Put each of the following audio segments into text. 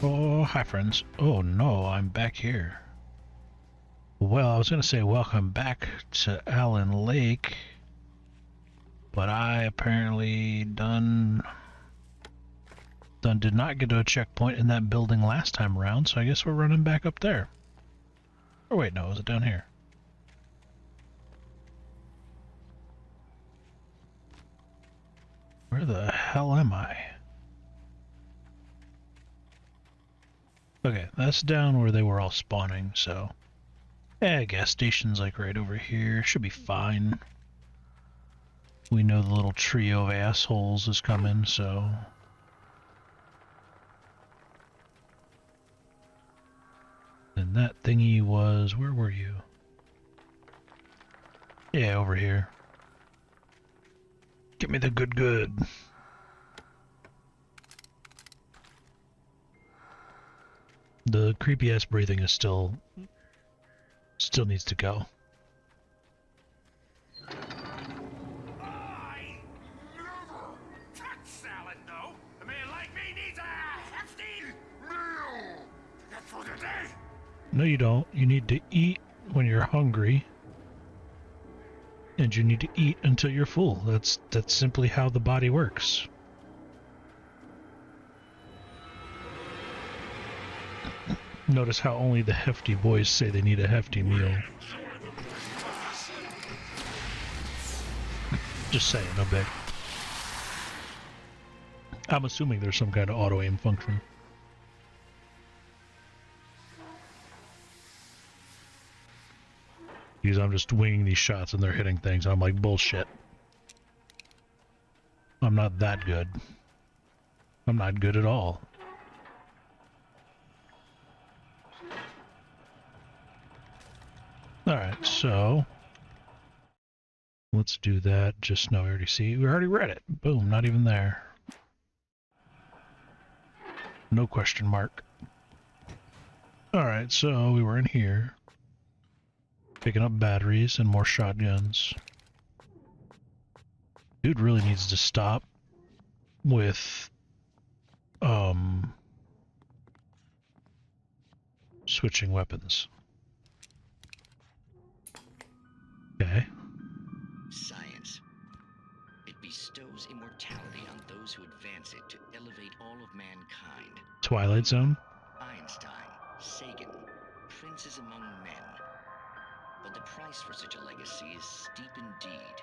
Oh, hi friends. Oh no, I'm back here. Well, I was gonna say welcome back to Allen Lake, but I apparently did not get to a checkpoint in that building last time around, so I guess we're running back up there. Or wait, no, is it down here? Where the hell am I? Okay, that's down where they were all spawning, so... Yeah, gas station's like right over here. Should be fine. We know the little trio of assholes is coming, so... And that thingy was... Where were you? Yeah, over here. Give me the good. The creepy ass breathing is still needs to go. I never touch salad, though. A man like me needs a hefty meal. That's for the day. No, you don't. You need to eat when you're hungry, and you need to eat until you're full. That's simply how the body works. Notice how only the hefty boys say they need a hefty meal. Just saying, no big. I'm assuming there's some kind of auto-aim function. Because I'm just winging these shots and they're hitting things. I'm like, bullshit. I'm not that good. I'm not good at all. Alright, so... let's do that. Just no, we already read it. Boom, not even there. No question mark. Alright, so we were in here. Picking up batteries and more shotguns. Dude really needs to stop with switching weapons. Okay. Science. It bestows immortality on those who advance it to elevate all of mankind. Twilight Zone? Einstein, Sagan, princes among men. But the price for such a legacy is steep indeed.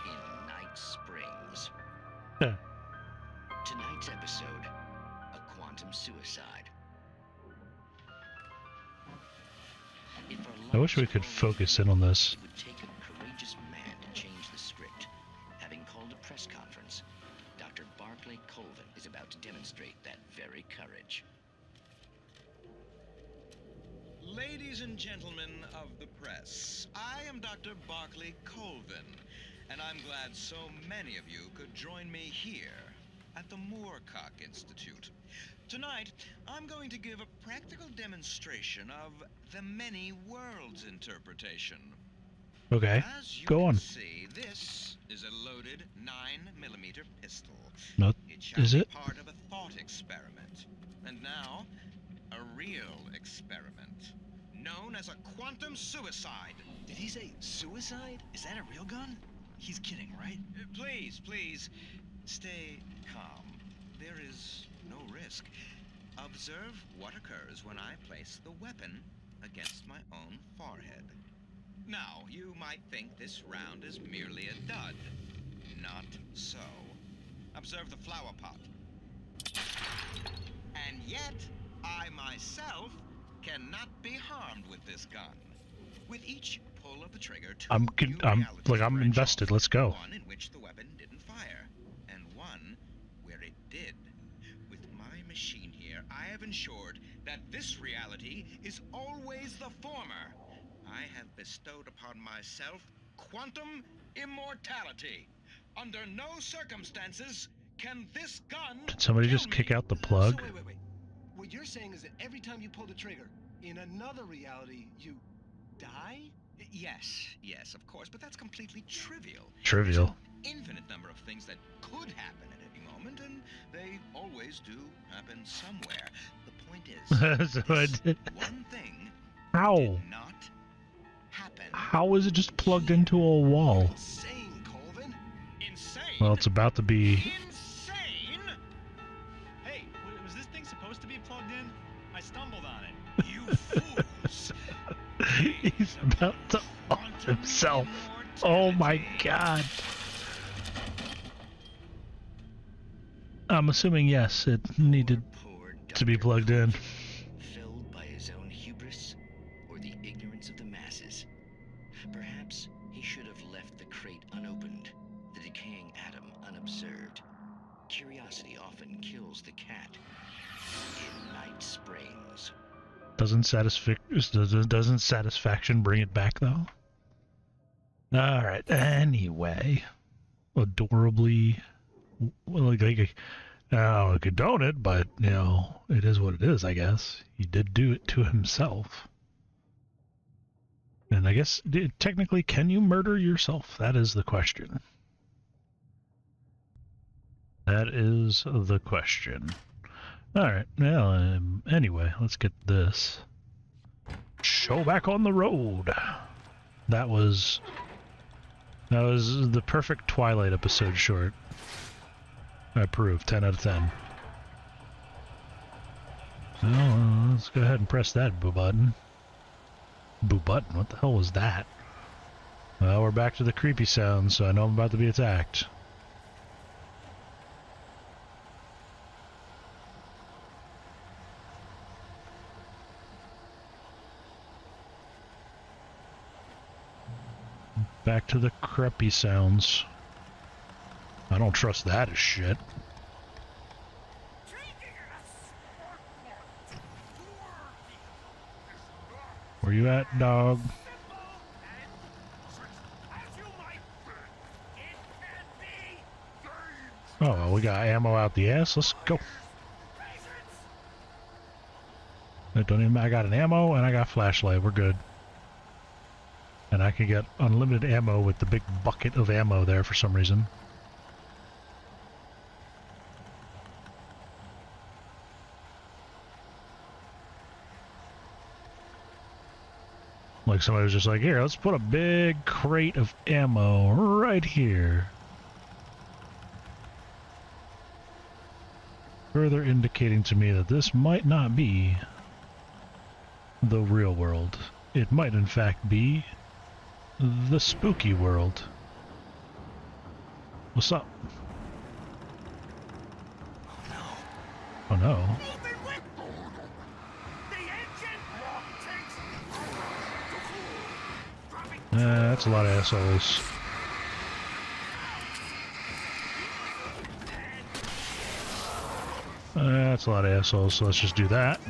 In Night Springs. Yeah. Tonight's episode, a quantum suicide. I wish we could focus in on this. It would take a courageous man to change the script. Having called a press conference, Dr. Barclay Colvin is about to demonstrate that very courage. Ladies and gentlemen of the press, I am Dr. Barclay Colvin, and I'm glad so many of you could join me here at the Moorcock Institute. Tonight, I'm going to give a practical demonstration of the many worlds interpretation. Okay, As you go can on. see, this is a loaded 9mm pistol. No, It shall is be it? part of a thought experiment. And now, a real experiment, known as a quantum suicide. Did he say suicide? Is that a real gun? He's kidding, right? Please, stay calm. There is no risk. Observe what occurs when I place the weapon against my own forehead. Now, you might think this round is merely a dud. Not so. Observe the flower pot. And yet, I myself cannot be harmed with this gun. With each pull of the trigger, I'm invested. Let's go. One in which the weapon didn't fire, and one where it did. With my machine here, I have ensured that this reality is always the former. I have bestowed upon myself quantum immortality. Under no circumstances can this gun Did somebody kill just kick me. out the plug? So wait. What you're saying is that every time you pull the trigger, in another reality, you die? Yes, of course, but that's completely trivial. Trivial. There's an infinite number of things that could happen at any moment. moment, and they always do happen somewhere. The point is, So I this did. one thing How? did not happen. How is it just plugged into a wall? Insane, Colvin. Insane? Well, it's about to be. Insane? Hey, was this thing supposed to be plugged in? I stumbled on it. You fools! He's about to off himself. Oh my god. I'm assuming yes, it needed Poor to be Dr. plugged in. Filled by his own hubris or the ignorance of the masses. Perhaps he should have left the crate unopened, the decaying atom unobserved. Curiosity often kills the cat. In Night Springs. Doesn't satisfaction bring it back though? Alright, anyway. Adorably, well, I don't condone it, but, you know, it is what it is, I guess. He did do it to himself. And I guess, technically, can you murder yourself? That is the question. That is the question. Alright, well, anyway, let's get this show back on the road. That was the perfect Twilight episode short. I approve. 10 out of 10. Well, let's go ahead and press that boo button. Boo button? What the hell was that? Well, we're back to the creepy sounds, so I know I'm about to be attacked. Back to the creepy sounds. I don't trust that as shit. Where you at, dog? Oh, well, we got ammo out the ass. Let's go. I got an ammo and I got flashlight. We're good. And I can get unlimited ammo with the big bucket of ammo there for some reason. Like somebody was just like, here, let's put a big crate of ammo right here. Further indicating to me that this might not be the real world. It might in fact be the spooky world. What's up? Oh no. That's a lot of assholes. That's a lot of assholes, so let's just do that.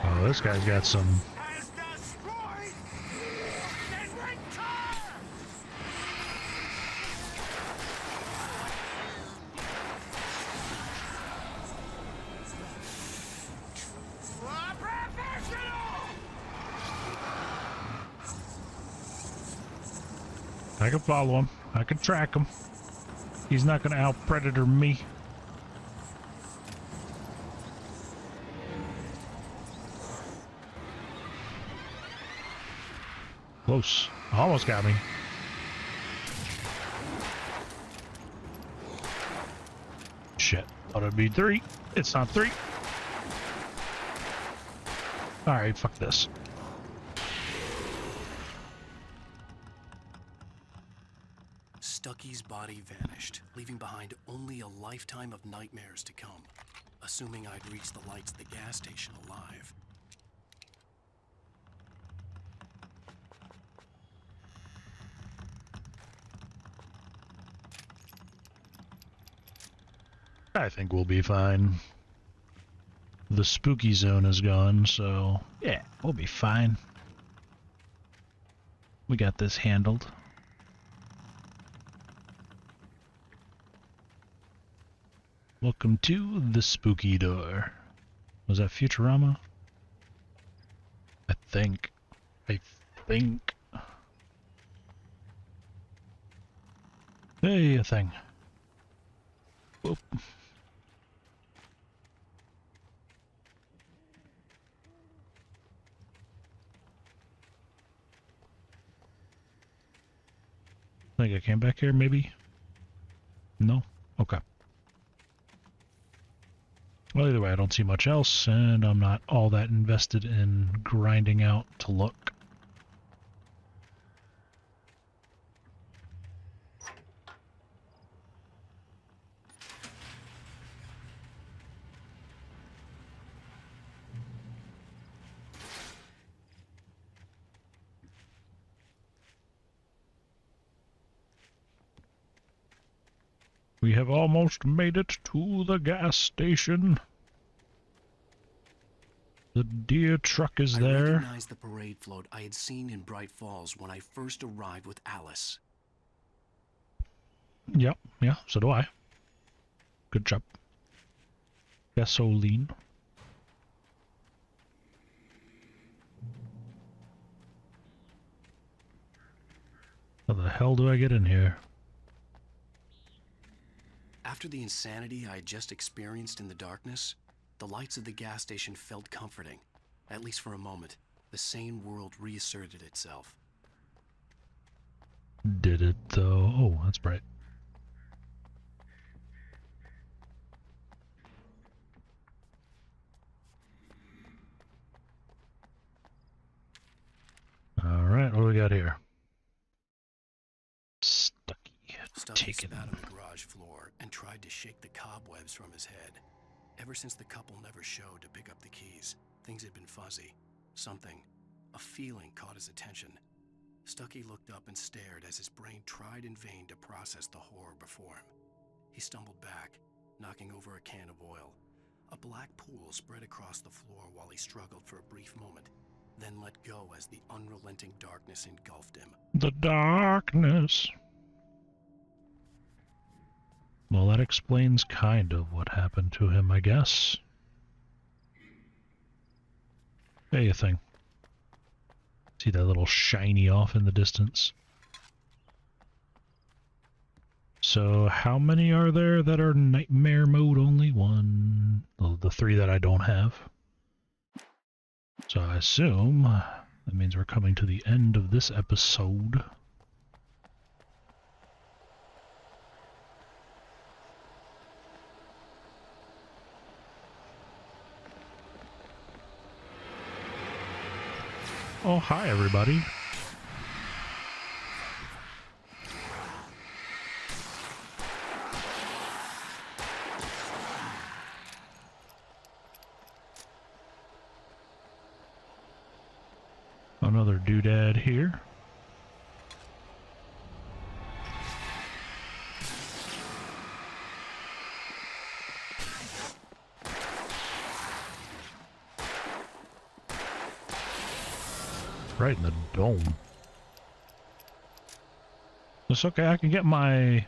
Oh, this guy's got some... I can follow him. I can track him. He's not going to out-predator me. Close. Almost got me. Shit. Thought it'd be 3. It's not 3. Alright, fuck this. Stucky's body vanished, leaving behind only a lifetime of nightmares to come, assuming I'd reached the lights of the gas station alive. I think we'll be fine. The spooky zone is gone, so yeah, we'll be fine. We got this handled. Welcome to the spooky door. Was that Futurama? I think. Hey, a thing. Whoop. Think I came back here, maybe? No? Okay. Well, either way, I don't see much else, and I'm not all that invested in grinding out to look. We have almost made it to the gas station. The deer truck is I there. recognized the parade float I had seen in Bright Falls when I first arrived with Alice. Yep, yeah, so do I. Good job. Gasoline. How the hell do I get in here? After the insanity I had just experienced in the darkness, the lights of the gas station felt comforting. At least for a moment, the sane world reasserted itself. Did it though? Oh, that's bright. Alright, what do we got here? Stucky. Stucky Taken. spat on the garage floor and tried to shake the cobwebs from his head. Ever since the couple never showed to pick up the keys, things had been fuzzy. Something, a feeling caught his attention. Stucky looked up and stared as his brain tried in vain to process the horror before him. He stumbled back, knocking over a can of oil. A black pool spread across the floor while he struggled for a brief moment, then let go as the unrelenting darkness engulfed him. The darkness. Well, that explains kind of what happened to him, I guess. Hey, a thing. See that little shiny off in the distance? So, how many are there that are nightmare mode only? One. Well, the 3 that I don't have. So I assume that means we're coming to the end of this episode. Oh, hi everybody. Another doodad here. Right in the dome. It's okay, I can get my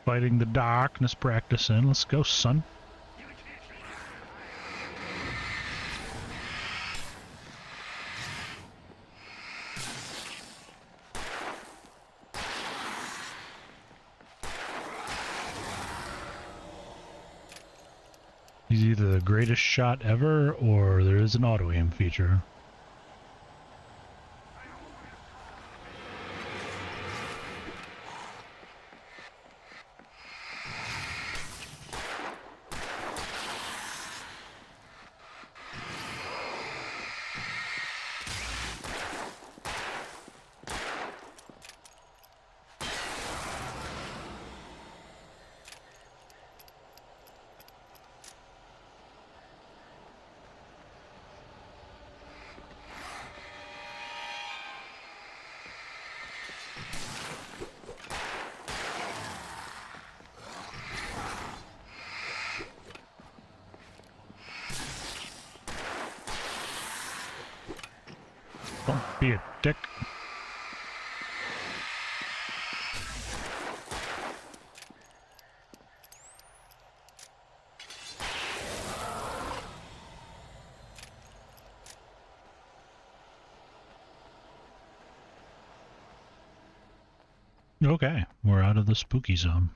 fighting the darkness practice in. Let's go, son. He's either the greatest shot ever, or there is an auto-aim feature. Don't be a dick. Okay, we're out of the spooky zone.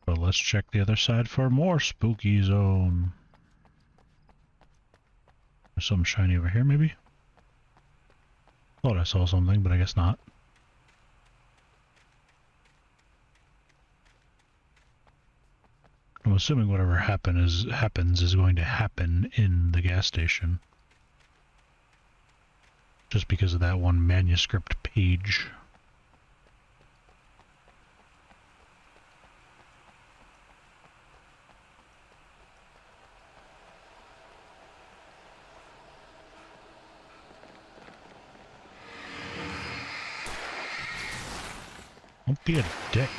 But let's check the other side for more spooky zone. There's something shiny over here, maybe? Thought I saw something, but I guess not. I'm assuming whatever happens is going to happen in the gas station. Just because of that one manuscript page. Don't be a dick.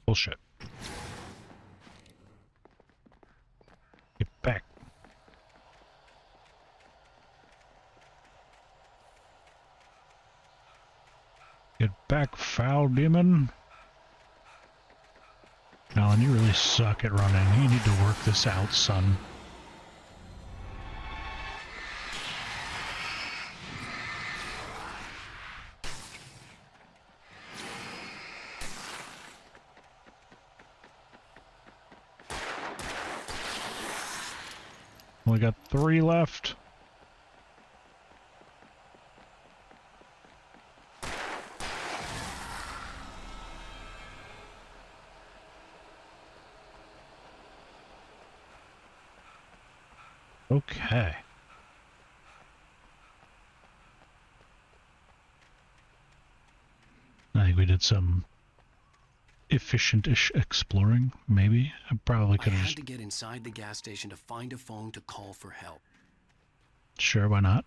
Bullshit. Get back. Get back, foul demon. Alan, you really suck at running. You need to work this out, son. Only got 3 left. Okay. I think we did some efficient-ish exploring, maybe. I probably I could have had just... to get inside the gas station to find a phone to call for help. Sure, why not?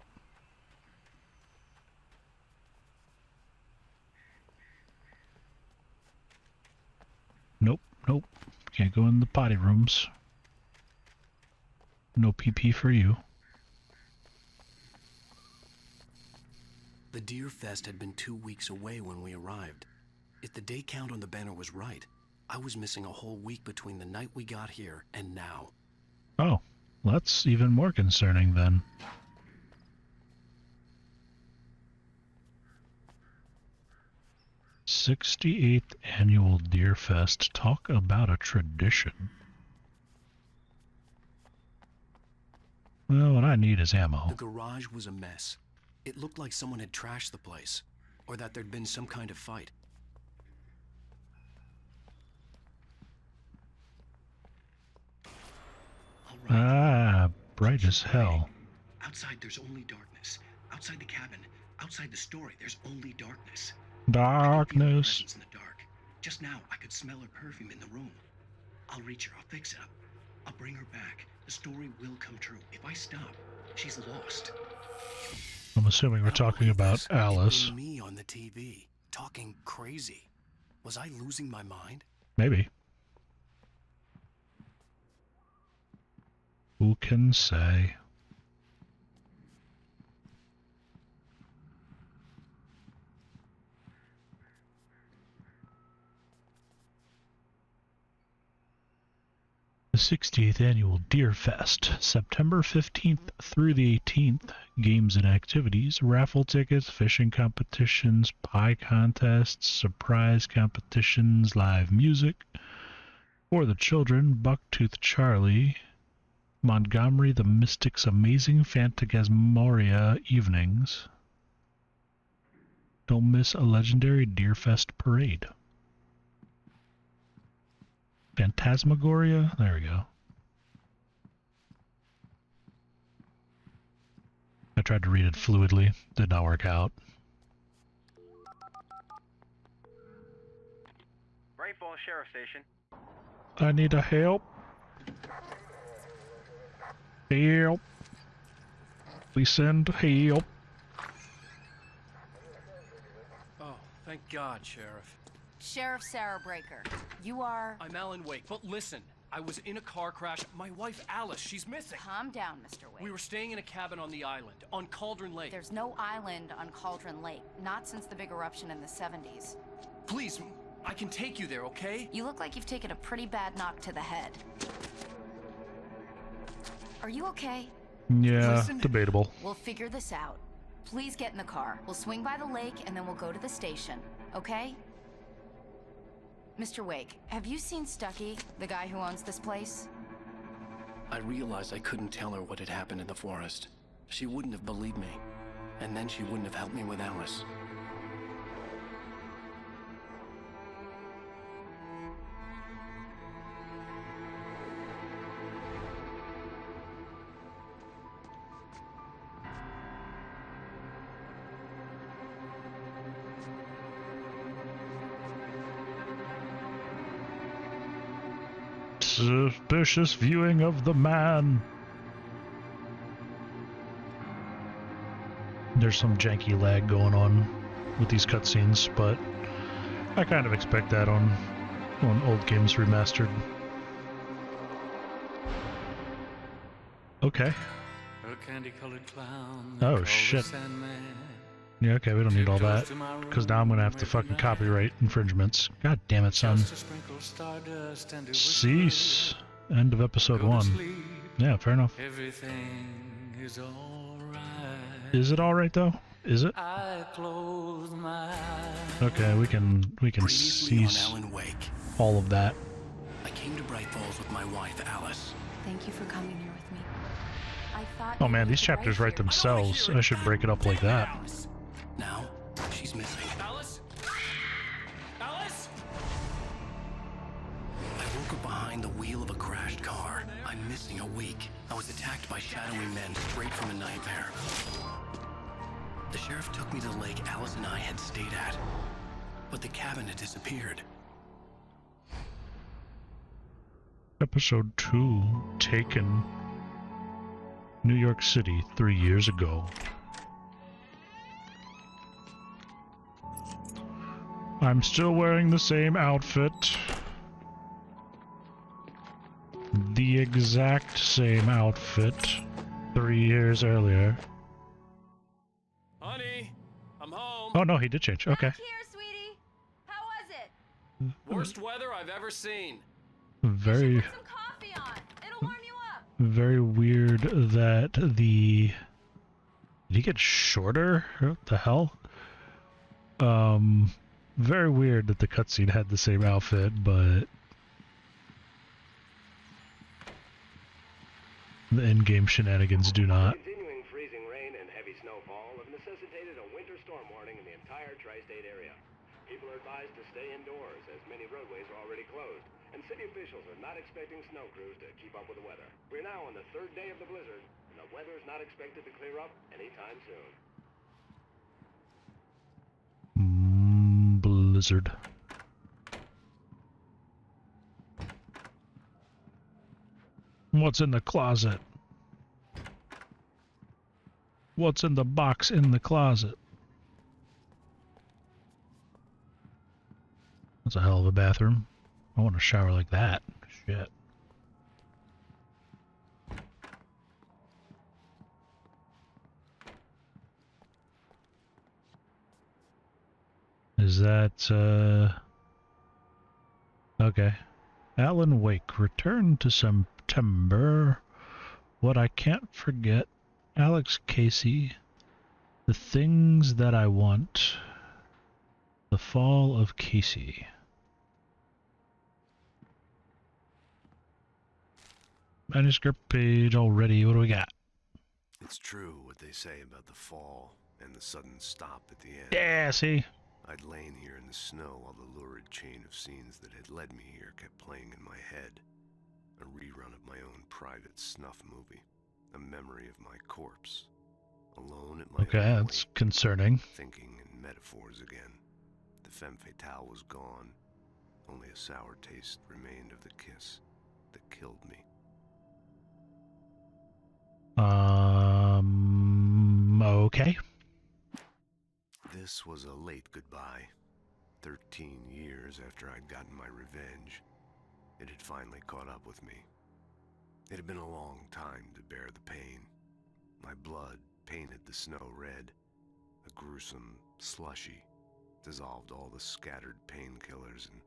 Nope, nope. Can't go in the potty rooms. No PP for you. The Deer Fest had been 2 weeks away when we arrived. If the day count on the banner was right, I was missing a whole week between the night we got here and now. Oh, that's even more concerning then. '68th Annual Deer Fest. Talk about a tradition. Well, what I need is ammo. The garage was a mess. It looked like someone had trashed the place, or that there'd been some kind of fight. Ah, bright as hell. Outside, there's only darkness. Outside the cabin, outside the story, there's only darkness. Darkness. In the dark. Just now, I could smell her perfume in the room. I'll reach her. I'll fix it up. I'll bring her back. The story will come true. If I stop, she's lost. I'm assuming we're talking about Alice. It'd been me on the TV, talking crazy. Was I losing my mind? Maybe. Who can say? The 60th Annual Deer Fest, September 15th through the 18th. Games and activities, raffle tickets, fishing competitions, pie contests, surprise competitions, live music. For the children, Bucktooth Charlie, Montgomery the Mystic's Amazing Phantasmagoria Evenings. Don't miss a legendary Deer Fest parade. Phantasmagoria? There we go. I tried to read it fluidly. Did not work out. Bright Falls Sheriff Station. I need a help. Help. Please send help. Oh, thank God, Sheriff. Sheriff Sarah Breaker, you are... I'm Alan Wake, but listen. I was in a car crash. My wife, Alice, she's missing. Calm down, Mr. Wade. We were staying in a cabin on the island, on Cauldron Lake. There's no island on Cauldron Lake, not since the big eruption in the 70s. Please, I can take you there, okay? You look like you've taken a pretty bad knock to the head. Are you okay? Yeah, Listen. debatable. We'll figure this out. Please get in the car. We'll swing by the lake and then we'll go to the station, okay? Mr. Wake, have you seen Stucky, the guy who owns this place? I realized I couldn't tell her what had happened in the forest. She wouldn't have believed me. And then she wouldn't have helped me with Alice. Suspicious viewing of the man. There's some janky lag going on with these cutscenes, but I kind of expect that on old games remastered. Okay. Oh shit. Yeah, okay, we don't need all that. Because now I'm gonna have to fucking copyright infringements. God damn it, son. Cease. End of episode 1. Yeah, fair enough. Is it alright though? Is it? Okay, we can cease Alan Wake. all of that. I came to Bright Falls with my wife, Alice. Thank you for coming here with me. I thought Oh you man, lived these chapters right write here. themselves. I should break it up like that. Now, she's missing. Alice? Alice? I woke up behind the wheel of a crashed car. I'm missing a week. I was attacked by shadowy men straight from a nightmare. The sheriff took me to the lake Alice and I had stayed at. But the cabin had disappeared. Episode 2, Taken. New York City, 3 years ago. I'm still wearing the same outfit. The exact same outfit 3 years earlier. Honey, I'm home. Oh no, he did change. Okay. Back here, sweetie. How was it? Worst weather I've ever seen. Very, Put some coffee on. It'll warm you up. very weird that the... Did he get shorter? What the hell? Very weird that the cutscene had the same outfit, but the in-game shenanigans do not. Continuing freezing rain and heavy snowfall have necessitated a winter storm warning in the entire tri-state area. People are advised to stay indoors as many roadways are already closed, and city officials are not expecting snow crews to keep up with the weather. We're now on the 3rd day of the blizzard, and the weather is not expected to clear up anytime soon. Blizzard. What's in the closet? What's in the box in the closet? That's a hell of a bathroom. I want a shower like that. Shit. Is that, okay. Alan Wake, Return to September. What I Can't Forget. Alex Casey. The Things That I Want. The Fall of Casey. Manuscript page already. What do we got? It's true what they say about the fall and the sudden stop at the end. Yeah, see? I'd lain here in the snow while the lurid chain of scenes that had led me here kept playing in my head. A rerun of my own private snuff movie. A memory of my corpse. Alone at my Okay, own that's wake, concerning. thinking in metaphors again. The femme fatale was gone. Only a sour taste remained of the kiss that killed me. Okay. This was a late goodbye. 13 years after I'd gotten my revenge. It had finally caught up with me. It had been a long time to bear the pain. My blood painted the snow red. A gruesome slushy dissolved all the scattered painkillers and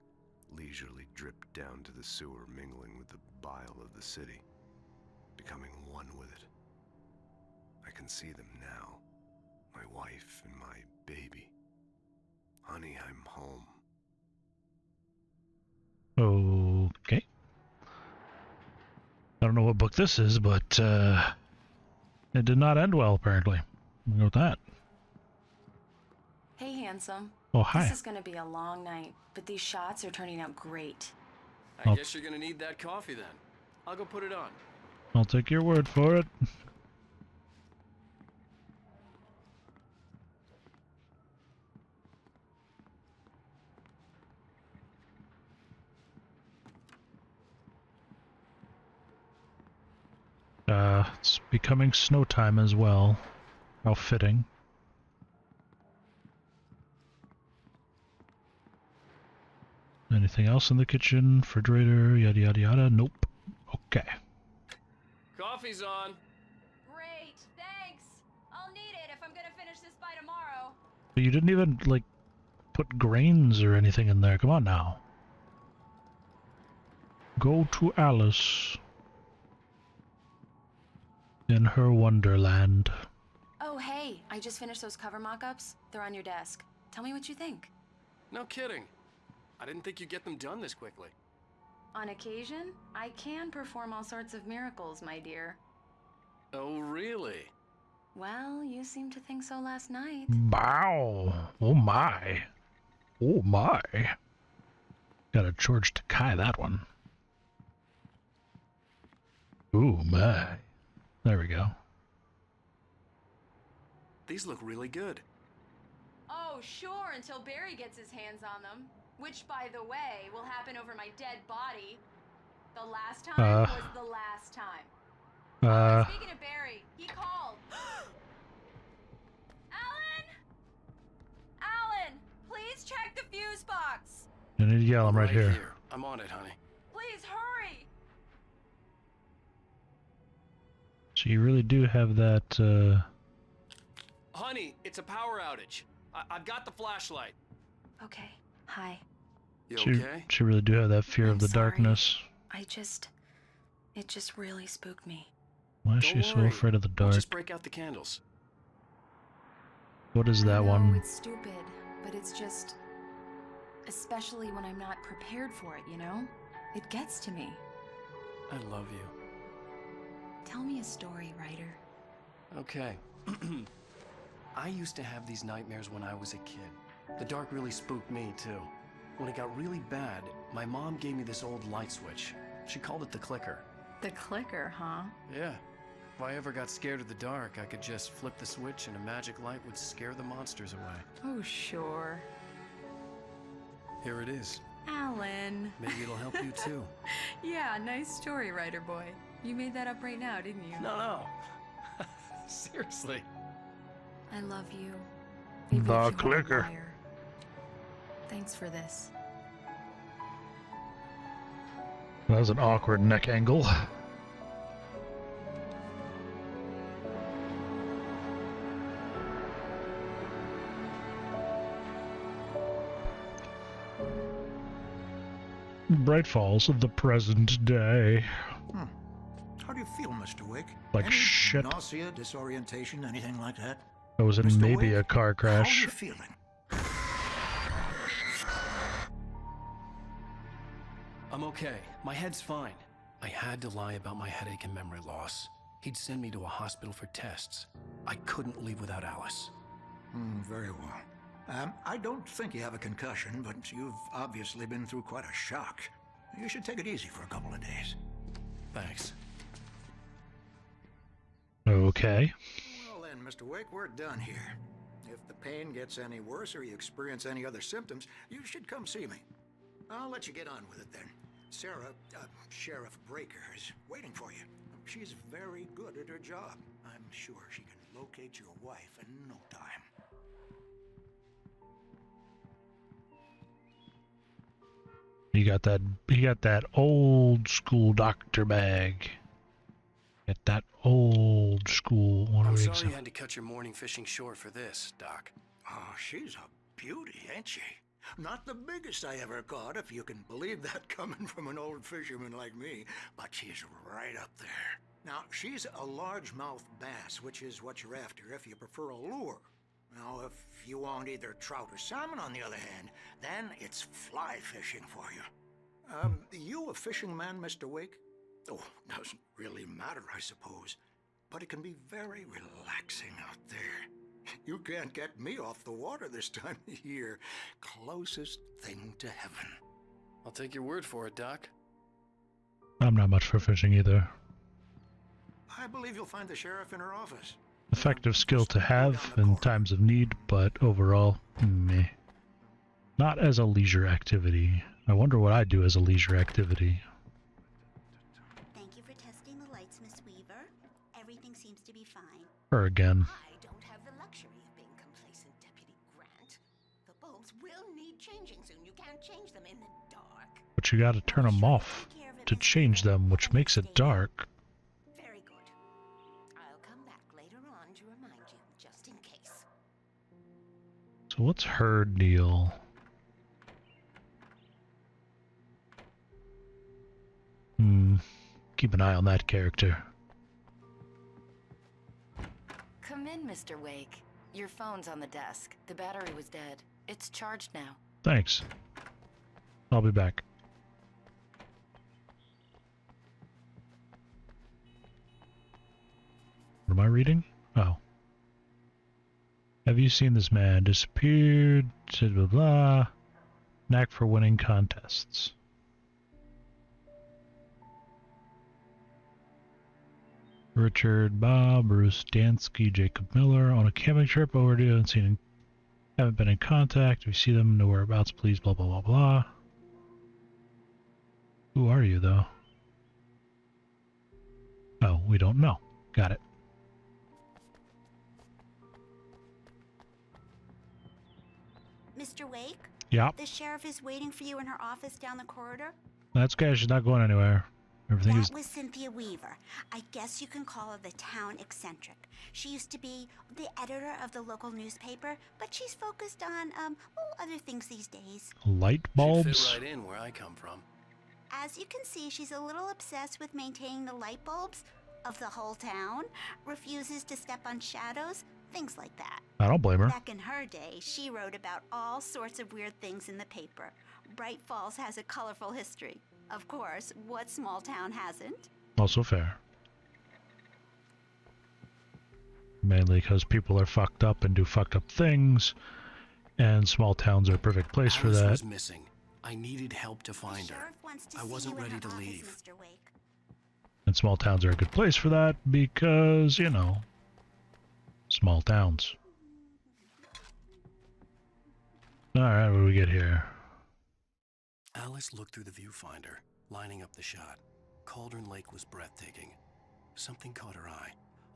leisurely dripped down to the sewer, mingling with the bile of the city, becoming one with it. I can see them now, my wife and my baby. Honey, I'm home. Okay. I don't know what book this is, but it did not end well, apparently. We'll go with that. Hey, handsome. Oh, hi. This is gonna be a long night, but these shots are turning out great. I guess you're gonna need that coffee then. I'll go put it on. I'll take your word for it. It's becoming snow time as well. How fitting. Anything else in the kitchen? Refrigerator? Yada yada yada? Nope. Okay. Coffee's on. Great, thanks. I'll need it if I'm gonna finish this by tomorrow. But you didn't even, like, put grains or anything in there. Come on now. Go to Alice. In her wonderland. Oh, hey, I just finished those cover mock-ups. They're on your desk. Tell me what you think. No kidding. I didn't think you'd get them done this quickly. On occasion, I can perform all sorts of miracles, my dear. Oh, really? Well, you seemed to think so last night. Wow. Oh my. Oh my. Gotta George Takai that one. Ooh my. There we go. These look really good. Oh, sure, until Barry gets his hands on them. Which, by the way, will happen over my dead body. The last time was the last time. Speaking of Barry, he called. Alan, please check the fuse box. You need to yell, I'm right here. I'm on it, honey. Please hurry. So you really do have that, Honey, it's a power outage. I've got the flashlight. Okay, hi. You okay? She really do have that fear of the sorry. darkness. It just really spooked me. Why is she so afraid of the dark? Just break out the candles. What is that I know, one? It's stupid, but it's just... Especially when I'm not prepared for it, you know? It gets to me. I love you. Tell me a story, writer. Okay. I used to have these nightmares when I was a kid. The dark really spooked me, too. When it got really bad, my mom gave me this old light switch. She called it the clicker. The clicker, huh? Yeah. If I ever got scared of the dark, I could just flip the switch and a magic light would scare the monsters away. Oh, sure. Here it is. Alan. Maybe it'll help you, too. Yeah, nice story, writer boy. You made that up right now, didn't you? No. Seriously. I love you. Maybe The you should clicker. hardwire. Thanks for this. That was an awkward neck angle. Bright Falls of the present day. How do you feel, Mr. Wick? Like Any shit. nausea, disorientation, anything like that? I was in Mr. maybe Wick, a car How are crash. you feeling? I'm okay. My head's fine. I had to lie about my headache and memory loss. He'd send me to a hospital for tests. I couldn't leave without Alice. Very well. I don't think you have a concussion, but you've obviously been through quite a shock. You should take it easy for a couple of days. Thanks. Okay. Well then, Mr. Wick, we're done here. If the pain gets any worse or you experience any other symptoms, you should come see me. I'll let you get on with it then. Sarah, Sheriff Breaker, is waiting for you. She's very good at her job. I'm sure she can locate your wife in no time. You got that old school doctor bag. Get that old school. What I'm sorry you had to cut your morning fishing short for this, Doc. Oh, she's a beauty, ain't she? Not the biggest I ever caught, if you can believe that coming from an old fisherman like me, but she's right up there. Now, she's a largemouth bass, which is what you're after if you prefer a lure. Now, if you want either trout or salmon, on the other hand, then it's fly fishing for you. You a fishing man, Mr. Wake? Oh, doesn't really matter, I suppose. But it can be very relaxing out there. You can't get me off the water this time of year. Closest thing to heaven. I'll take your word for it, Doc. I'm not much for fishing either. I believe you'll find the sheriff in her office. Effective skill to have in times of need, but overall, meh. Not as a leisure activity. I wonder what I'd do as a leisure activity. Thank you for testing the lights, Miss Weaver. Everything seems to be fine. Her again. I don't have the luxury of being complacent, Deputy Grant. The bulbs will need changing soon. You can't change them in the dark. But you gotta turn them off to change them, which makes it dark. Very good. I'll come back later on to remind you, just in case. So what's her deal? Keep an eye on that character. Come in, Mr. Wake. Your phone's on the desk. The battery was dead. It's charged now. Thanks. I'll be back. What am I reading? Oh. Have you seen this man? Disappeared, said blah blah. Knack for winning contests. Richard, Bob, Bruce Dansky, Jacob Miller on a camping trip overdue and seen. Haven't been in contact. If you see them, know whereabouts, please. Blah blah blah blah. Who are you, though? Oh, we don't know. Got it. Mr. Wake? Yeah. The sheriff is waiting for you in her office down the corridor. That's okay. She's not going anywhere. Everything is. That was Cynthia Weaver. I guess you can call her the town eccentric. She used to be the editor of the local newspaper, but she's focused on, other things these days. Light bulbs? She'd fit right in where I come from. As you can see, she's a little obsessed with maintaining the light bulbs of the whole town, refuses to step on shadows, things like that. I don't blame her. Back in her day, she wrote about all sorts of weird things in the paper. Bright Falls has a colorful history. Of course, what small town hasn't? Also fair. Mainly because people are fucked up and do fucked up things, and small towns are a perfect place for Alice that. was missing. I needed help to find her. I wasn't ready to leave. And small towns are a good place for that because, you know, small towns. Alright, what do we get here? Alice looked through the viewfinder, lining up the shot. Cauldron Lake was breathtaking. Something caught her eye.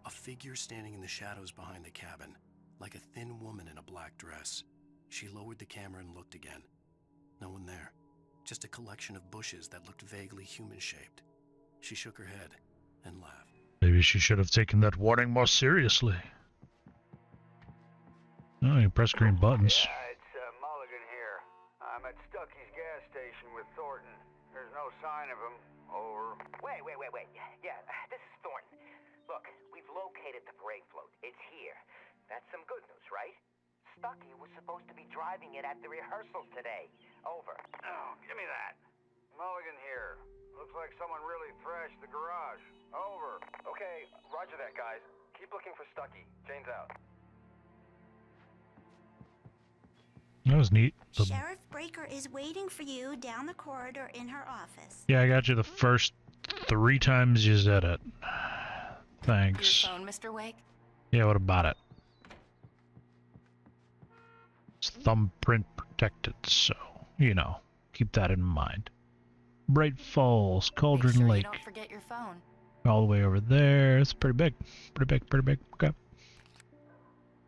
A figure standing in the shadows behind the cabin, like a thin woman in a black dress. She lowered the camera and looked again. No one there. Just a collection of bushes that looked vaguely human-shaped. She shook her head and laughed. Maybe she should have taken that warning more seriously. Oh, you press green buttons. Yeah, it's Mulligan here. I'm at Stucky's gas station with Thornton. There's no sign of him. Over. Wait. Yeah, this is Thornton. Look, we've located the brake float. It's here. That's some good news, right? Stucky was supposed to be driving it at the rehearsals today. Over. Oh, give me that. Mulligan here. Looks like someone really thrashed the garage. Over. Okay, roger that, guys. Keep looking for Stucky. Jane's out. That was neat. Sheriff Breaker is waiting for you down the corridor in her office. Yeah, I got you the first 3 times you said it. Thanks. Your phone, Mr. Wake? Yeah, what about it? It's thumbprint protected, so, you know, keep that in mind. Bright Falls, Cauldron Make sure Lake. You don't forget your phone. All the way over there. It's pretty big. Pretty big. Okay.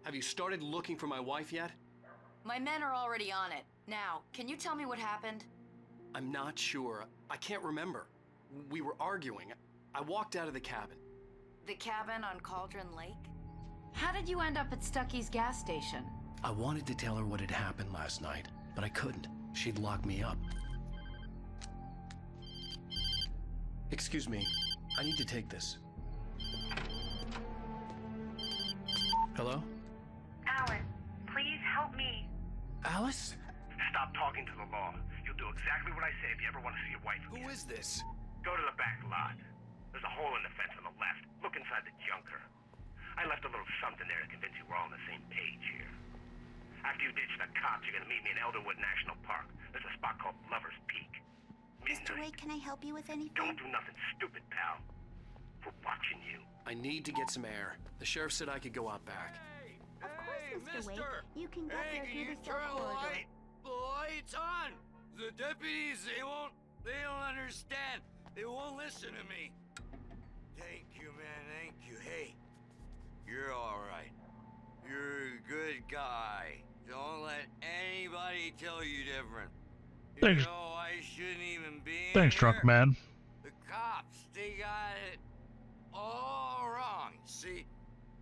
Have you started looking for my wife yet? My men are already on it. Now, can you tell me what happened? I'm not sure. I can't remember. We were arguing. I walked out of the cabin. The cabin on Cauldron Lake? How did you end up at Stucky's gas station? I wanted to tell her what had happened last night, but I couldn't. She'd lock me up. Excuse me. I need to take this. Hello? Alan, please help me. Alice? Stop talking to the law. You'll do exactly what I say if you ever want to see your wife again. Who is this? Go to the back lot. There's a hole in the fence on the left. Look inside the junker. I left a little something there to convince you we're all on the same page here. After you ditch the cops, you're gonna meet me in Elderwood National Park. There's a spot called Lover's Peak. Mr. Wake, can I help you with anything? Don't do nothing stupid, pal. We're watching you. I need to get some air. The sheriff said I could go out back. Of course, Mr. Wake. You can get there through the turn cell the corridor. light's on. The deputies, they don't understand. They won't listen to me. Thank you, man, thank you. Hey, you're all right. You're a good guy. Don't let anybody tell you different. Thanks. You know, I shouldn't even be Thanks, here. drunk man. The cops, they got it all wrong. See?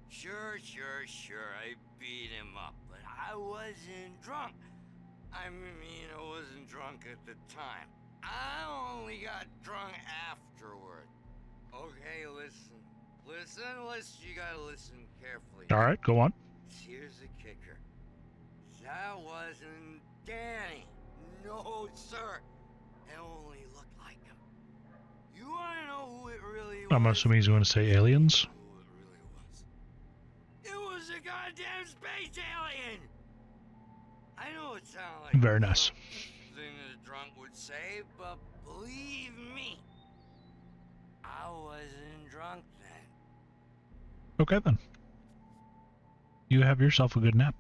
Sure, I beat him up, but I wasn't drunk. I mean, I wasn't drunk at the time. I only got drunk afterward. Okay, listen. You gotta listen carefully. Alright, go on. Here's the kicker. That wasn't Danny. No, sir. It only looked like him. You wanna know who it really was? I'm assuming he's going to say aliens. Who it really was? It was a goddamn space alien! I know it sounds like Very nice. thing that a drunk would say, but believe me, I wasn't drunk then. Okay then. You have yourself a good nap.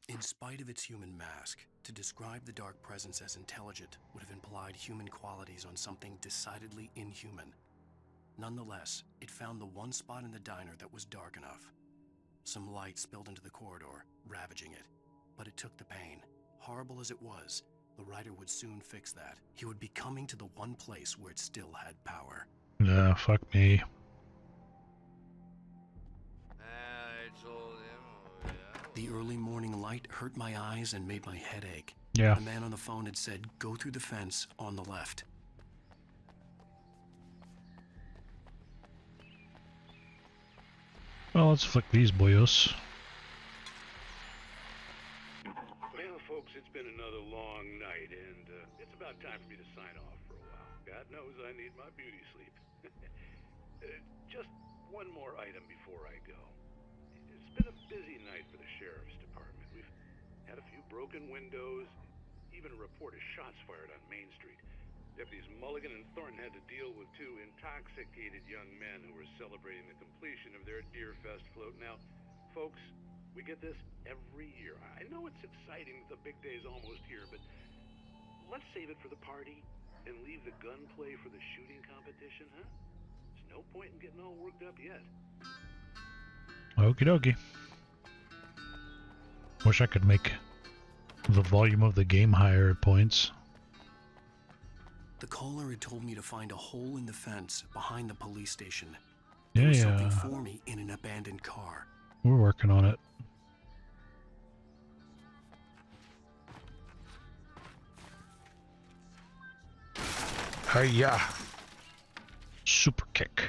In spite of its human mask, to describe the dark presence as intelligent would have implied human qualities on something decidedly inhuman. Nonetheless, it found the one spot in the diner that was dark enough. Some light spilled into the corridor, ravaging it. But it took the pain. Horrible as it was, the writer would soon fix that. He would be coming to the one place where it still had power. Yeah, fuck me. I told him. The early morning light hurt my eyes and made my head ache. Yeah. The man on the phone had said, go through the fence on the left. Well, let's flick these boyos. Well, folks, it's been another long night, and it's about time for me to sign off for a while. God knows I need my beauty sleep. Just one more item before I go. It's been a busy night for the Sheriff's Department. We've had a few broken windows, even a report of shots fired on Main Street. Deputies Mulligan and Thornton had to deal with two intoxicated young men who were celebrating the completion of their Deer Fest float. Now, folks, we get this every year. I know it's exciting that the big day's almost here, but let's save it for the party and leave the gunplay for the shooting competition, huh? There's no point in getting all worked up yet. Okie dokie. Wish I could make the volume of the game higher at points. The caller had told me to find a hole in the fence behind the police station. Yeah, There was yeah. something for me in an abandoned car. We're working on it. Hiya! Super kick.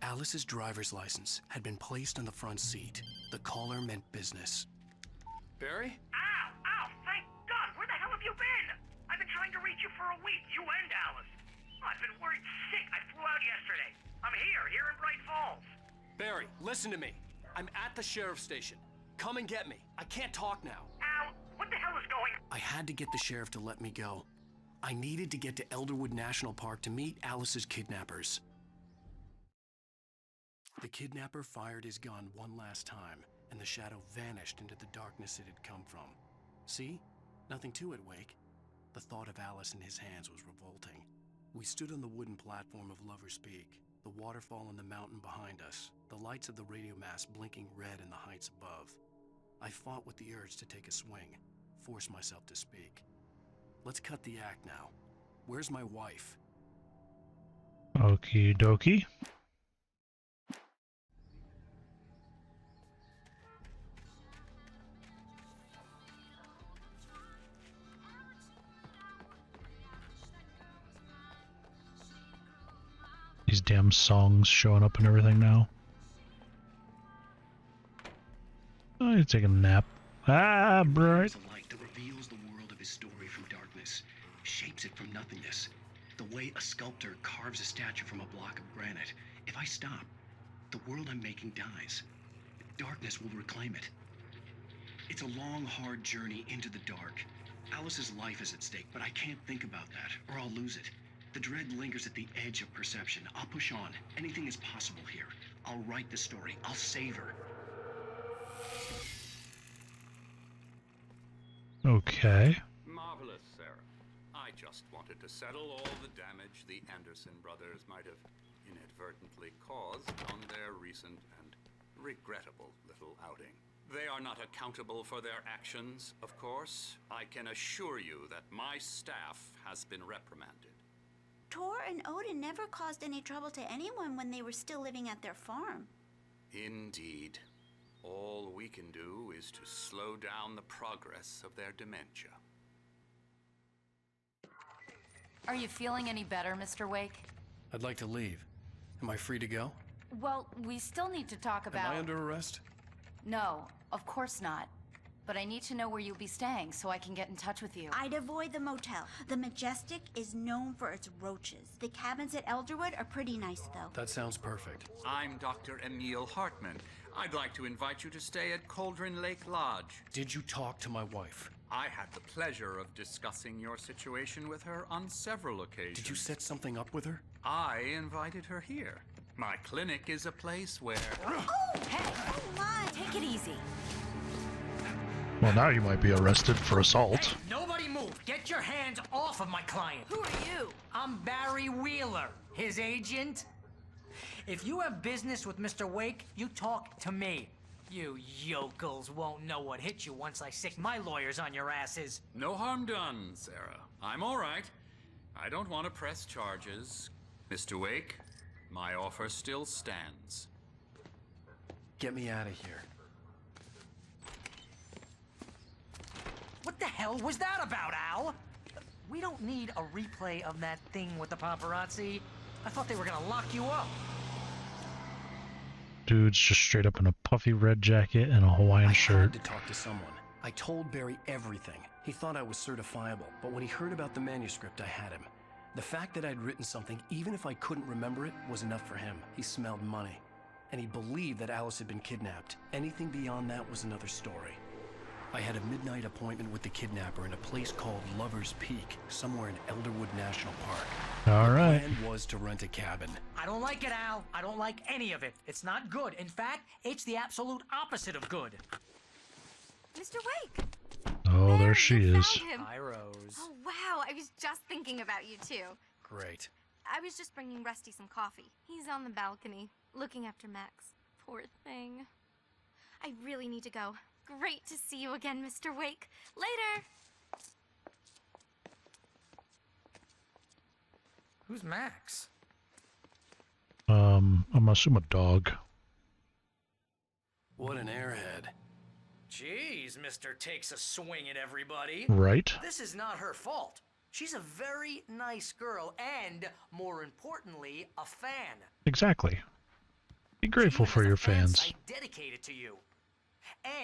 Alice's driver's license had been placed on the front seat. The caller meant business. Barry? Ow! Thank God! Where the hell have you been? I've been trying to reach you for a week, you and Alice. Oh, I've been worried sick. I flew out yesterday. I'm here in Bright Falls. Barry, listen to me. I'm at the sheriff's station. Come and get me. I can't talk now. Al, what the hell is going on? I had to get the sheriff to let me go. I needed to get to Elderwood National Park to meet Alice's kidnappers. The kidnapper fired his gun one last time, and the shadow vanished into the darkness it had come from. See? Nothing to it, Wake. The thought of Alice in his hands was revolting. We stood on the wooden platform of Lover's Peak. The waterfall on the mountain behind us, the lights of the radio mast blinking red in the heights above. I fought with the urge to take a swing, force myself to speak. Let's cut the act now. Where's my wife? Okie dokie. These damn songs showing up and everything now. Oh, you're taking a nap. Ah, bright. A light that reveals the world of his story from darkness, shapes it from nothingness. The way a sculptor carves a statue from a block of granite. If I stop, the world I'm making dies. Darkness will reclaim it. It's a long, hard journey into the dark. Alice's life is at stake, but I can't think about that, or I'll lose it. The dread lingers at the edge of perception. I'll push on. Anything is possible here. I'll write the story. I'll save her. Okay. Marvelous, Sarah. I just wanted to settle all the damage the Anderson brothers might have inadvertently caused on their recent and regrettable little outing. They are not accountable for their actions, of course. I can assure you that my staff has been reprimanded. Tor and Odin never caused any trouble to anyone when they were still living at their farm. Indeed. All we can do is to slow down the progress of their dementia. Are you feeling any better, Mr. Wake? I'd like to leave. Am I free to go? Well, we still need to talk about... Am I under arrest? No, of course not. But I need to know where you'll be staying so I can get in touch with you. I'd avoid the motel. The Majestic is known for its roaches. The cabins at Elderwood are pretty nice, though. That sounds perfect. I'm Dr. Emil Hartman. I'd like to invite you to stay at Cauldron Lake Lodge. Did you talk to my wife? I had the pleasure of discussing your situation with her on several occasions. Did you set something up with her? I invited her here. My clinic is a place where... Oh, hey! Oh, my! Take it easy. Well, now you might be arrested for assault. Hey, nobody move! Get your hands off of my client! Who are you? I'm Barry Wheeler, his agent. If you have business with Mr. Wake, you talk to me. You yokels won't know what hit you once I sick my lawyers on your asses. No harm done, Sarah. I'm all right. I don't want to press charges. Mr. Wake, my offer still stands. Get me out of here. What the hell was that about, Al? We don't need a replay of that thing with the paparazzi. I thought they were gonna lock you up. Dude's just straight up in a puffy red jacket and a Hawaiian shirt. I had to talk to someone. I told Barry everything. He thought I was certifiable, but when he heard about the manuscript, I had him. The fact that I'd written something, even if I couldn't remember it, was enough for him. He smelled money. And he believed that Alice had been kidnapped. Anything beyond that was another story. I had a midnight appointment with the kidnapper in a place called Lover's Peak, somewhere in Elderwood National Park. All right. The plan was to rent a cabin. I don't like it, Al. I don't like any of it. It's not good. In fact, it's the absolute opposite of good. Mr. Wake! Oh, there she is. Hi, Rose. Oh, wow. I was just thinking about you, too. Great. I was just bringing Rusty some coffee. He's on the balcony, looking after Max. Poor thing. I really need to go. Great to see you again, Mr. Wake. Later! Who's Max? I'm assuming a dog. What an airhead. Jeez, Mr. Takes a swing at everybody. Right. This is not her fault. She's a very nice girl and, more importantly, a fan. Exactly. Be grateful for your fans. I dedicate it to you.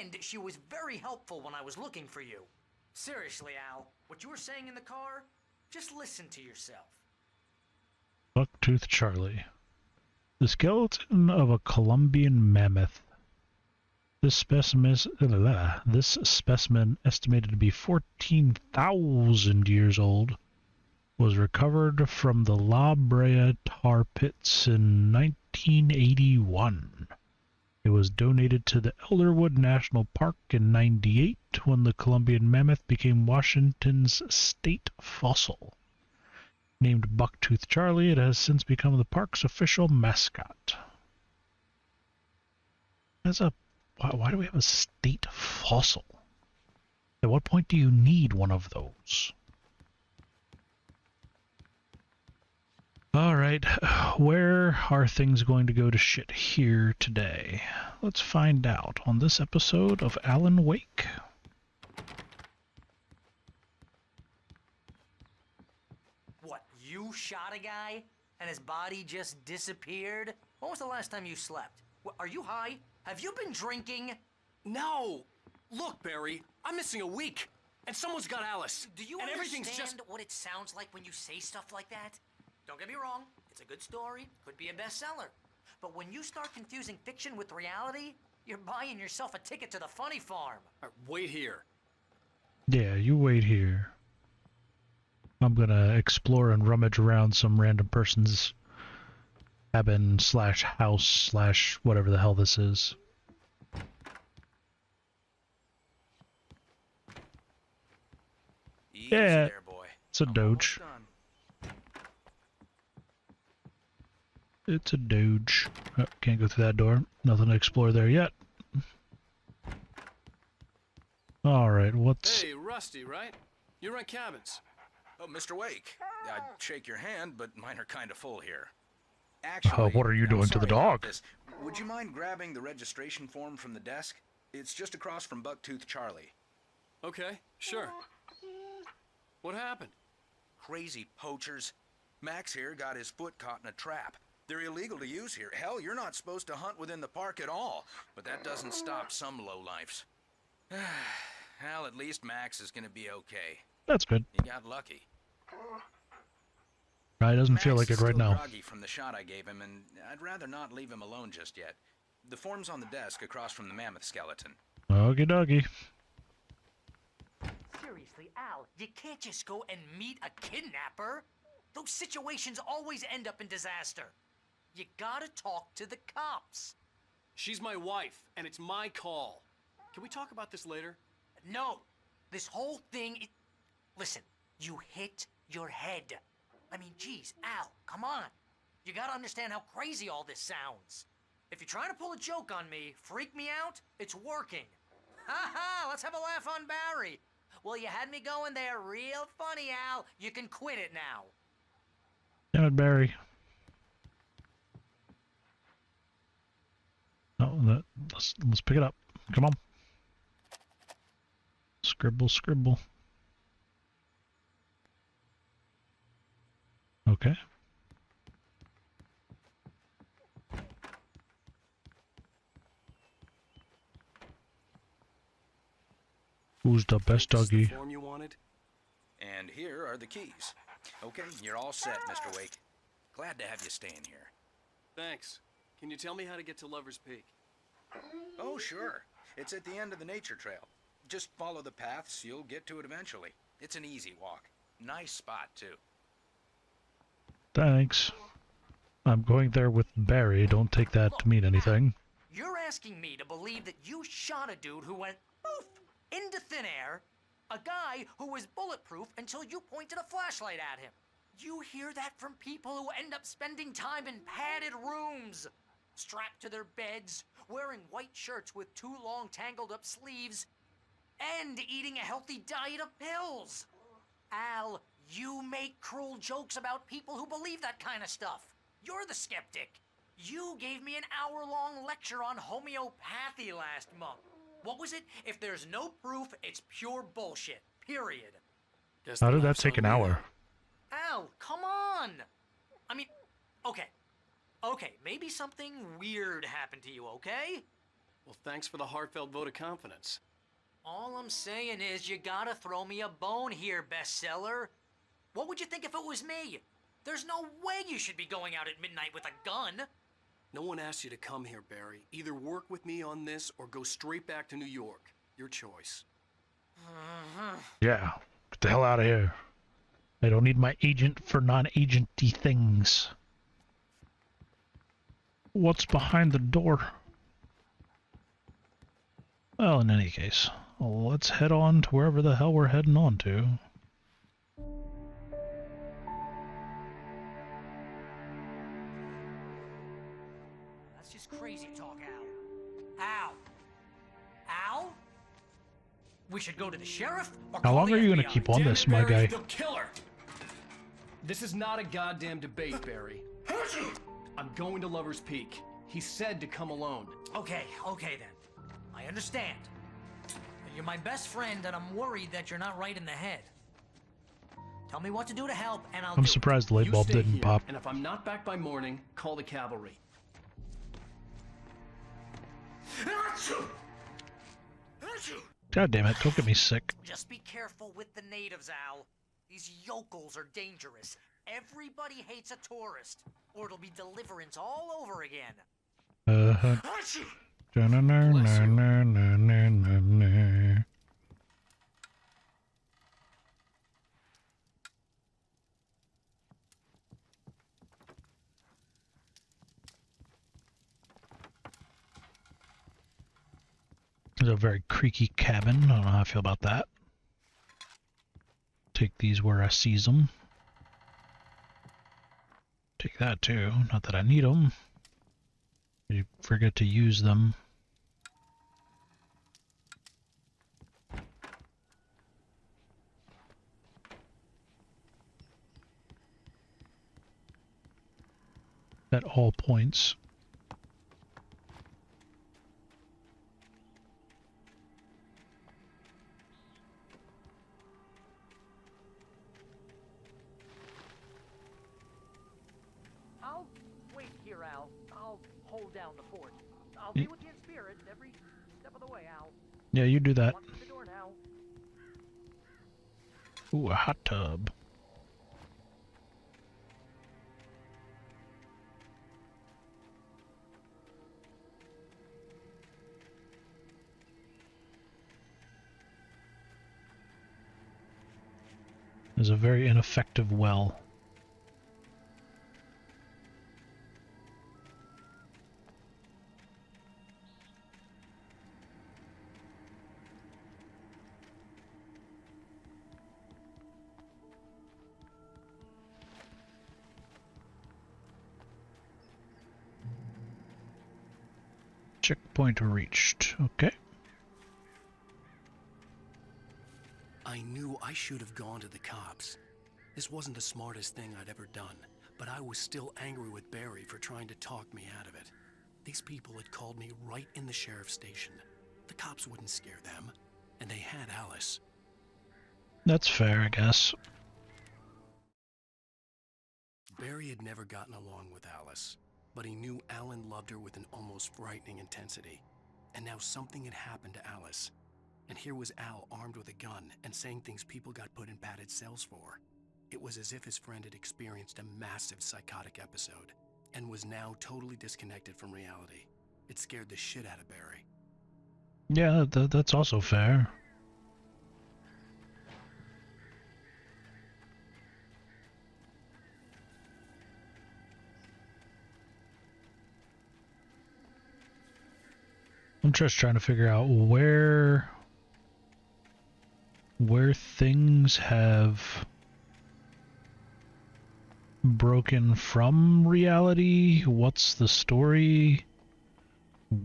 And she was very helpful when I was looking for you. Seriously, Al, what you were saying in the car, just listen to yourself. Bucktooth Charlie. The skeleton of a Columbian mammoth. This specimen, estimated to be 14,000 years old, was recovered from the La Brea tar pits in 1981. It was donated to the Elderwood National Park in '98 when the Columbian mammoth became Washington's state fossil. Named Bucktooth Charlie, it has since become the park's official mascot. Why do we have a state fossil? At what point do you need one of those? Alright, where are things going to go to shit here today? Let's find out on this episode of Alan Wake. What, you shot a guy and his body just disappeared? When was the last time you slept? Are you high? Have you been drinking? No! Look, Barry, I'm missing a week, and someone's got Alice. Do you and understand everything's just... what it sounds like when you say stuff like that? Don't get me wrong, it's a good story, could be a bestseller. But when you start confusing fiction with reality, you're buying yourself a ticket to the funny farm. Wait here. Yeah, you wait here. I'm gonna explore and rummage around some random person's cabin slash house slash whatever the hell this is. Easy Yeah, there, boy. it's a Doge. It's a Doge. Oh, can't go through that door. Nothing to explore there yet. Alright, what's... Hey, Rusty, right? You run cabins. Oh, Mr. Wake. I'd shake your hand, but mine are kind of full here. Actually, what are you doing to the dog? This. Would you mind grabbing the registration form from the desk? It's just across from Bucktooth Charlie. Okay, sure. What happened? Crazy poachers. Max here got his foot caught in a trap. They're illegal to use here. Hell, you're not supposed to hunt within the park at all. But that doesn't stop some lowlifes. Well, at least Max is gonna be okay. That's good. He got lucky. It doesn't Max feel like it right is now. still groggy from the shot I gave him, and I'd rather not leave him alone just yet. The form's on the desk across from the mammoth skeleton. Okie dokie. Seriously, Al, you can't just go and meet a kidnapper. Those situations always end up in disaster. You gotta talk to the cops. She's my wife, and it's my call. Can we talk about this later? No, this whole thing... Listen, you hit your head. I mean, geez, Al, come on. You gotta understand how crazy all this sounds. If you're trying to pull a joke on me, freak me out, it's working. Ha ha, let's have a laugh on Barry. Well, you had me going there real funny, Al. You can quit it now. Damn it, Barry. No, let's pick it up. Come on. Scribble, scribble. Okay. Who's the best doggy? The form you wanted? And here are the keys. Okay, you're all set, Mr. Wake. Glad to have you staying here. Thanks. Can you tell me how to get to Lover's Peak? Oh, sure. It's at the end of the nature trail. Just follow the paths, you'll get to it eventually. It's an easy walk. Nice spot, too. Thanks. I'm going there with Barry. Don't take that to mean anything. You're asking me to believe that you shot a dude who went poof into thin air, a guy who was bulletproof until you pointed a flashlight at him. You hear that from people who end up spending time in padded rooms, strapped to their beds, wearing white shirts with too long tangled up sleeves, and eating a healthy diet of pills. Al, you make cruel jokes about people who believe that kind of stuff. You're the skeptic. You gave me an hour-long lecture on homeopathy last month. What was it? If there's no proof, it's pure bullshit. Period. How did that take an hour? Al, come on! I mean, okay. Okay, maybe something weird happened to you, okay? Well, thanks for the heartfelt vote of confidence. All I'm saying is you gotta throw me a bone here, bestseller. What would you think if it was me? There's no way you should be going out at midnight with a gun. No one asked you to come here, Barry. Either work with me on this or go straight back to New York. Your choice. Yeah, get the hell out of here. I don't need my agent for non-agenty things. What's behind the door? Well, in any case, let's head on to wherever the hell we're heading on to. We should go to the sheriff or How call long the are you FBI? gonna keep on Damn this, it, my Barry, guy? the killer! This is not a goddamn debate, Barry. I'm going to Lover's Peak. He said to come alone. Okay then. I understand. You're my best friend, and I'm worried that you're not right in the head. Tell me what to do to help, and I'll I'm do surprised the light You bulb stay didn't here, pop. and if I'm not back by morning, call the cavalry. God damn it, don't get me sick. Just be careful with the natives, Al. These yokels are dangerous. Everybody hates a tourist, or it'll be deliverance all over again. It's a very creaky cabin. I don't know how I feel about that. Take these where I sees them. Take that too. Not that I need them. You forget to use them. At all points. I'll wait here, Al. I'll hold down the fort. I'll be with you in spirit every step of the way, Al. Yeah, you do that. Walk through the door now. Ooh, a hot tub. There's a very ineffective well. Checkpoint reached. Okay. I knew I should have gone to the cops. This wasn't the smartest thing I'd ever done, but I was still angry with Barry for trying to talk me out of it. These people had called me right in the sheriff's station. The cops wouldn't scare them, and they had Alice. That's fair, I guess. Barry had never gotten along with Alice, but he knew Alan loved her with an almost frightening intensity. And now something had happened to Alice. And here was Al armed with a gun and saying things people got put in padded cells for. It was as if his friend had experienced a massive psychotic episode and was now totally disconnected from reality. It scared the shit out of Barry. Yeah, that's also fair. I'm just trying to figure out where things have broken from reality. What's the story?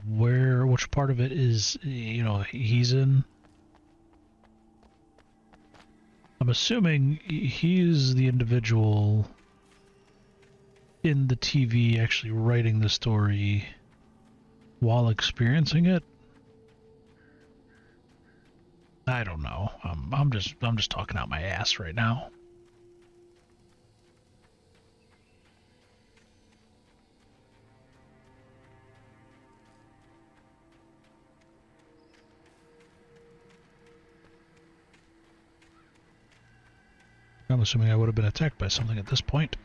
Which part of it is, he's in? I'm assuming he's the individual in the TV actually writing the story while experiencing it. I don't know. I'm just talking out my ass right now. I'm assuming I would have been attacked by something at this point.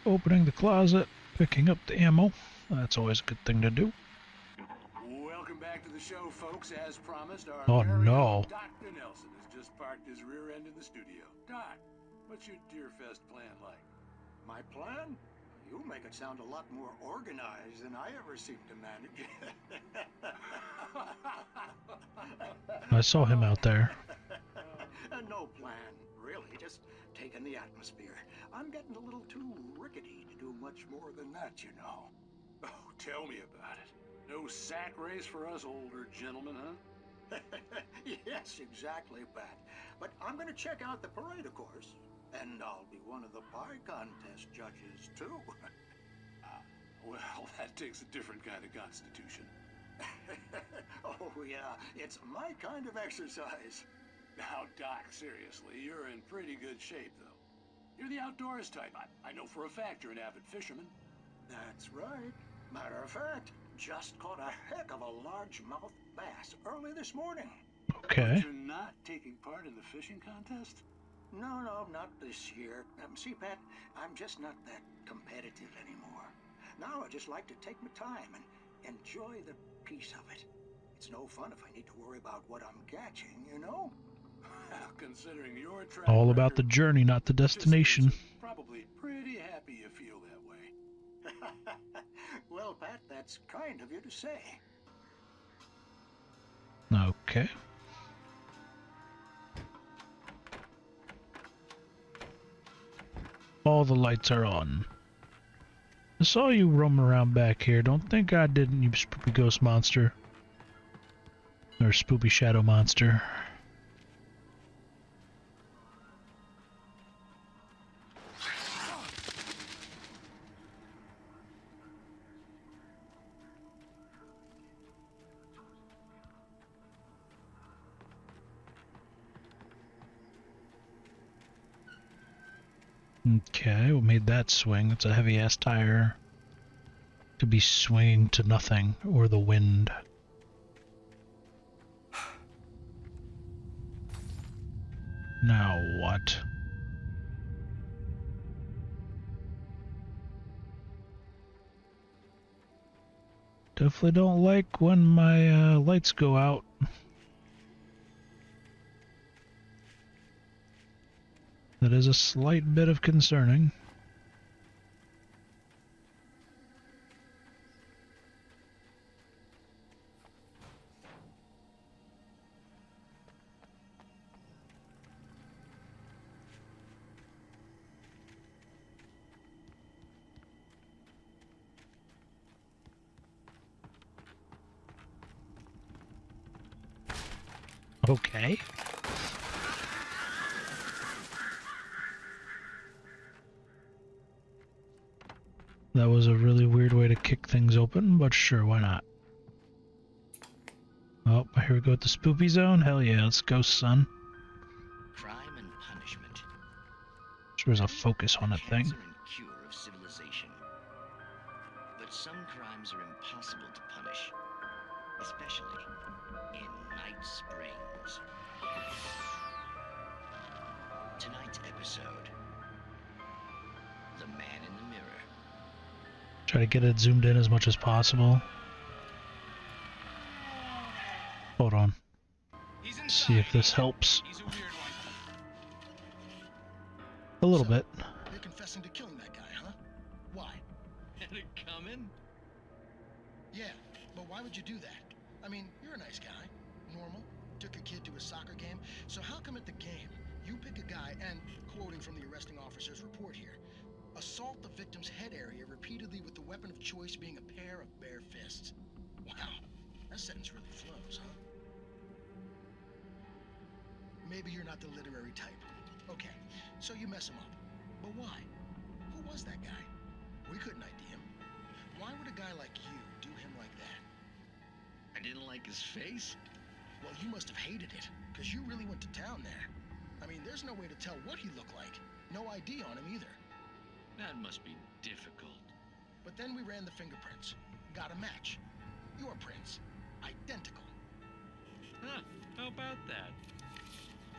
Opening the closet, picking up the ammo. That's always a good thing to do. Welcome back to the show, folks. As promised, our Oh, very no. own Dr. Nelson has just parked his rear end in the studio. Doc, what's your Deerfest plan like? My plan? You make it sound a lot more organized than I ever seem to manage. I saw him out there. No plan, really. Just taking the atmosphere. I'm getting a little too rickety to do much more than that, you know. Oh, tell me about it. No sack race for us older gentlemen, huh? Yes, exactly, Pat. But I'm going to check out the parade, of course. And I'll be one of the pie contest judges, too. Well, that takes a different kind of constitution. Oh, yeah. It's my kind of exercise. Now, Doc, seriously, you're in pretty good shape, though. You're the outdoors type. I know for a fact you're an avid fisherman. That's right. Matter of fact, just caught a heck of a largemouth bass early this morning. Okay. But you're not taking part in the fishing contest? No, not this year. See, Pat, I'm just not that competitive anymore. Now I just like to take my time and enjoy the peace of it. It's no fun if I need to worry about what I'm catching, you know? Considering your track All about the journey, not the destination. Probably pretty happy you feel that way. Well, Pat, that's kind of you to say. Okay. All the lights are on. I saw you roam around back here. Don't think I didn't, you spoopy ghost monster. Or spoopy shadow monster. Okay, we made that swing. It's a heavy-ass tire to be swinging to nothing or the wind. Now what? Definitely don't like when my lights go out. That is a slight bit of concerning. Okay. That was a really weird way to kick things open, but sure, why not? Oh, here we go with the spoopy zone. Hell yeah, let's go, son. Crime and punishment. Sure was a focus on that thing. Cancer and cure of civilization. But some crimes are impossible to punish, especially in Night Springs. Tonight's episode: The Man in the Mirror. Try to get it zoomed in as much as possible. Hold on. See if this helps. A little bit. You're confessing to killing that guy, huh? Why? Had it coming? Yeah, but why would you do that? I mean, you're a nice guy. Normal. Took a kid to a soccer game. So how come at the game, you pick a guy and, quoting from the arresting officer's report here, assault the victim's head area repeatedly with the weapon of choice being a pair of bare fists? Wow, that sentence really flows, huh? Maybe you're not the literary type. Okay, so you mess him up. But why? Who was that guy? We couldn't ID him. Why would a guy like you do him like that? I didn't like his face? Well, you must have hated it, because you really went to town there. I mean, there's no way to tell what he looked like. No ID on him either. That must be difficult. But then we ran the fingerprints. Got a match. Your prints. Identical. Huh, how about that?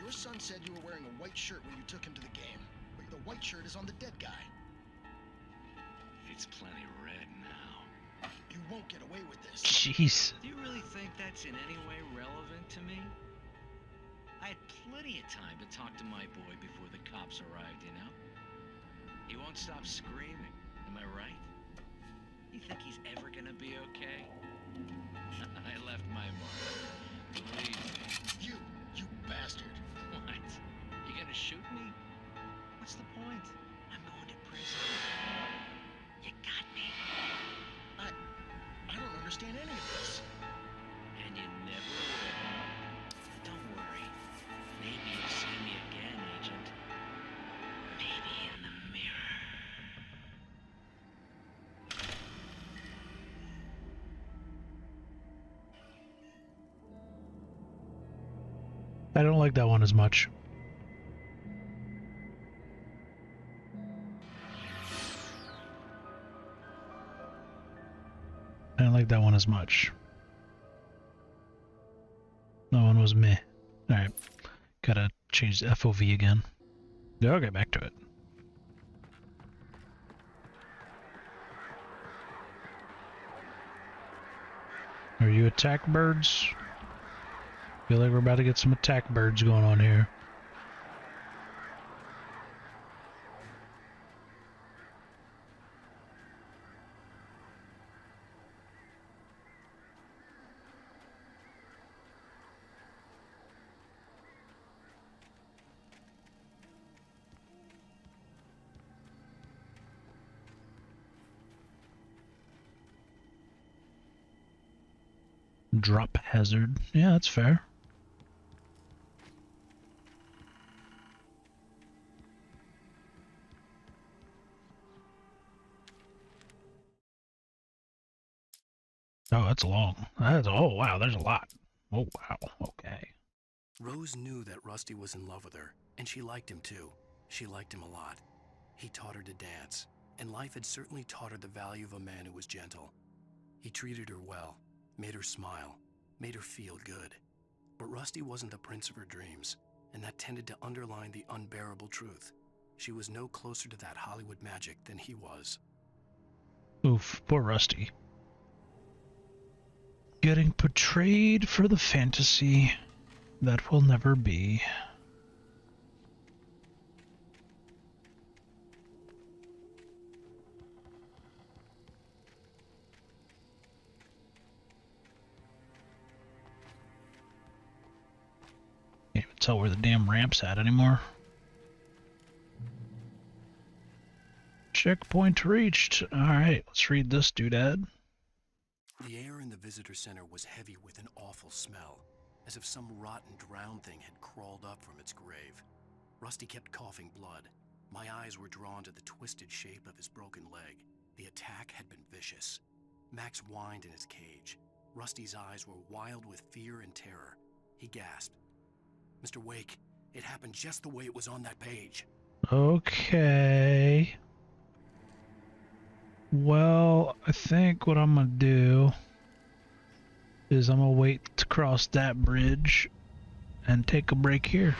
Your son said you were wearing a white shirt when you took him to the game, but the white shirt is on the dead guy. It's plenty red now. You won't get away with this. Jeez. Do you really think that's in any way relevant to me? I had plenty of time to talk to my boy before the cops arrived, you know? He won't stop screaming, am I right? You think he's ever gonna be okay? I left my mark. Believe me. You bastard. What? You gonna shoot me? What's the point? I'm going to prison. You got me. I don't understand any of I don't like that one as much. I don't like that one as much. That one was meh. Alright. Gotta change the FOV again. Yeah, I'll get back to it. Are you attack birds? Feel like we're about to get some attack birds going on here. Drop hazard. Yeah, that's fair. Oh, that's long. Oh wow, there's a lot. Oh wow, okay. Rose knew that Rusty was in love with her, and she liked him too. She liked him a lot. He taught her to dance, and life had certainly taught her the value of a man who was gentle. He treated her well, made her smile, made her feel good. But Rusty wasn't the prince of her dreams, and that tended to underline the unbearable truth. She was no closer to that Hollywood magic than he was. Oof, poor Rusty. Getting portrayed for the fantasy that will never be. Can't even tell where the damn ramp's at anymore. Checkpoint reached. Alright, let's read this doodad. The air in the visitor center was heavy with an awful smell, as if some rotten drowned thing had crawled up from its grave. Rusty kept coughing blood. My eyes were drawn to the twisted shape of his broken leg. The attack had been vicious. Max whined in his cage. Rusty's eyes were wild with fear and terror. He gasped. Mr. Wake, it happened just the way it was on that page. Okay. Well, I think what I'm gonna do is I'm gonna wait to cross that bridge and take a break here.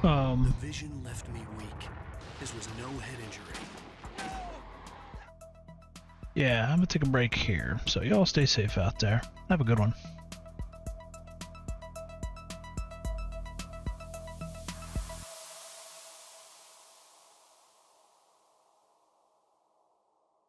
The vision left me weak. This was no head injury. Yeah, I'm gonna take a break here. So y'all stay safe out there. Have a good one.